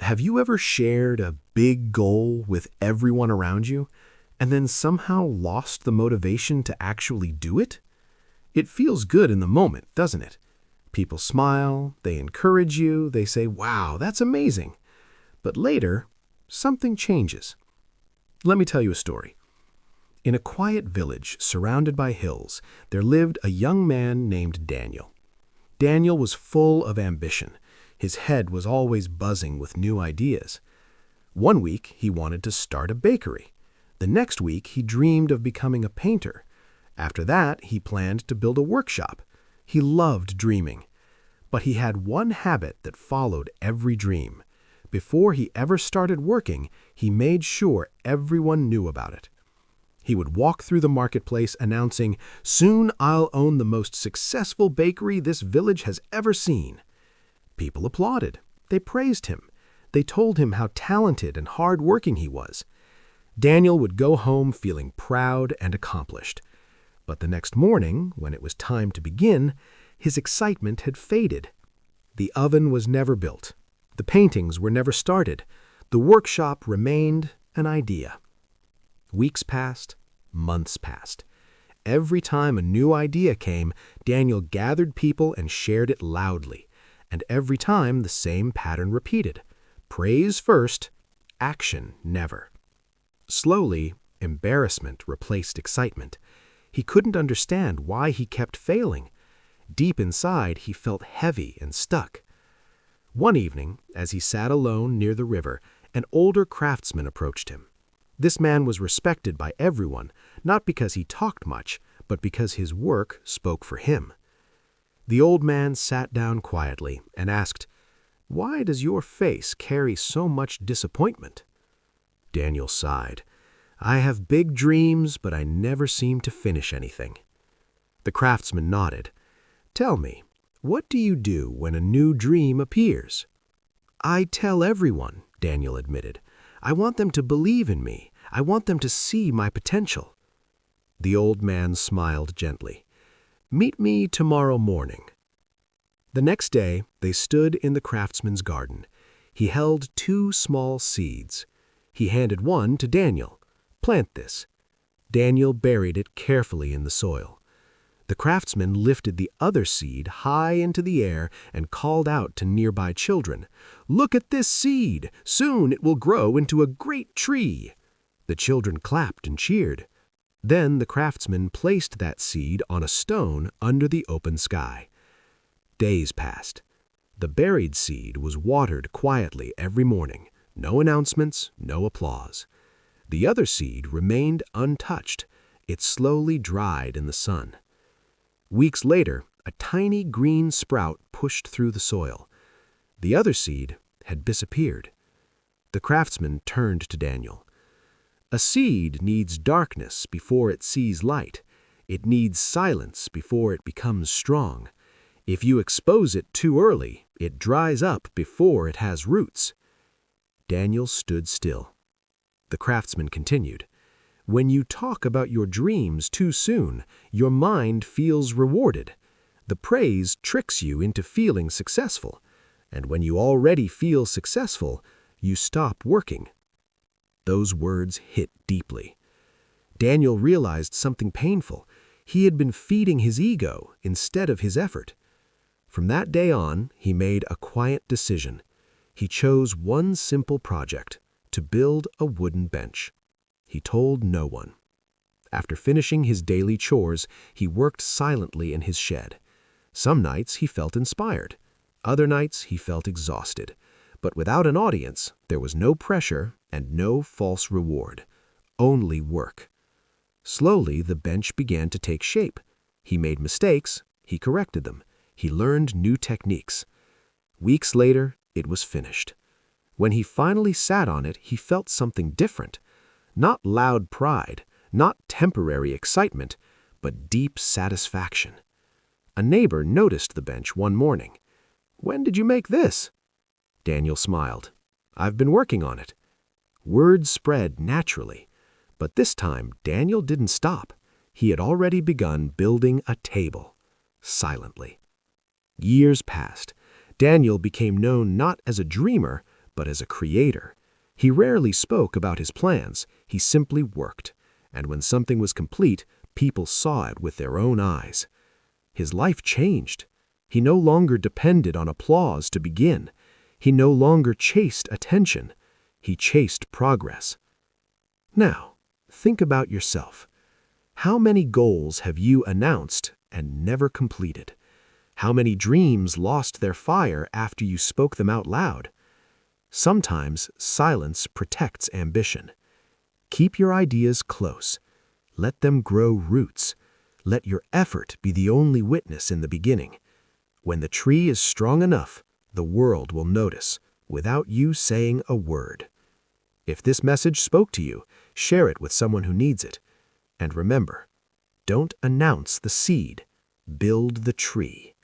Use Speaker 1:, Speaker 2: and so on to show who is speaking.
Speaker 1: Have you ever shared a big goal with everyone around you and then somehow lost the motivation to actually do it? It feels good in the moment, doesn't it? People smile, they encourage you, they say, "Wow, that's amazing." But later, something changes. Let me tell you a story. In a quiet village surrounded by hills, there lived a young man named Daniel. Daniel was full of ambition. His head was always buzzing with new ideas. One week, he wanted to start a bakery. The next week, he dreamed of becoming a painter. After that, he planned to build a workshop. He loved dreaming. But he had one habit that followed every dream. Before he ever started working, he made sure everyone knew about it. He would walk through the marketplace announcing, "Soon I'll own the most successful bakery this village has ever seen." People applauded. They praised him. They told him how talented and hard-working he was. Daniel would go home feeling proud and accomplished. But the next morning, when it was time to begin, his excitement had faded. The oven was never built. The paintings were never started. The workshop remained an idea. Weeks passed, months passed. Every time a new idea came, Daniel gathered people and shared it loudly. And every time the same pattern repeated. Praise first, action never. Slowly, embarrassment replaced excitement. He couldn't understand why he kept failing. Deep inside, he felt heavy and stuck. One evening, as he sat alone near the river, an older craftsman approached him. This man was respected by everyone, not because he talked much, but because his work spoke for him. The old man sat down quietly and asked, "Why does your face carry so much disappointment?" Daniel sighed. "I have big dreams, but I never seem to finish anything." The craftsman nodded. "Tell me, what do you do when a new dream appears?" "I tell everyone," Daniel admitted. "I want them to believe in me. I want them to see my potential." The old man smiled gently. "Meet me tomorrow morning." The next day, they stood in the craftsman's garden. He held 2 small seeds. He handed one to Daniel. "Plant this." Daniel buried it carefully in the soil. The craftsman lifted the other seed high into the air and called out to nearby children, "Look at this seed! Soon it will grow into a great tree." The children clapped and cheered. Then the craftsman placed that seed on a stone under the open sky. Days passed. The buried seed was watered quietly every morning. No announcements, no applause. The other seed remained untouched. It slowly dried in the sun. Weeks later, a tiny green sprout pushed through the soil. The other seed had disappeared. The craftsman turned to Daniel. "A seed needs darkness before it sees light. It needs silence before it becomes strong. If you expose it too early, it dries up before it has roots." Daniel stood still. The craftsman continued, "When you talk about your dreams too soon, your mind feels rewarded. The praise tricks you into feeling successful. And when you already feel successful, you stop working." Those words hit deeply. Daniel realized something painful. He had been feeding his ego instead of his effort. From that day on, he made a quiet decision. He chose one simple project, to build a wooden bench. He told no one. After finishing his daily chores, he worked silently in his shed. Some nights he felt inspired. Other nights he felt exhausted. But without an audience, there was no pressure and no false reward. Only work. Slowly, the bench began to take shape. He made mistakes. He corrected them. He learned new techniques. Weeks later, it was finished. When he finally sat on it, he felt something different. Not loud pride, not temporary excitement, but deep satisfaction. A neighbor noticed the bench one morning. "When did you make this?" Daniel smiled. "I've been working on it." Word spread naturally. But this time, Daniel didn't stop. He had already begun building a table, silently. Years passed. Daniel became known not as a dreamer, But as a creator, he rarely spoke about his plans, he simply worked. And when something was complete, people saw it with their own eyes. His life changed. He no longer depended on applause to begin. He no longer chased attention. He chased progress. Now, think about yourself. How many goals have you announced and never completed? How many dreams lost their fire after you spoke them out loud? Sometimes silence protects ambition. Keep your ideas close. Let them grow roots. Let your effort be the only witness in the beginning. When the tree is strong enough, the world will notice, without you saying a word. If this message spoke to you, share it with someone who needs it. And remember, don't announce the seed, build the tree.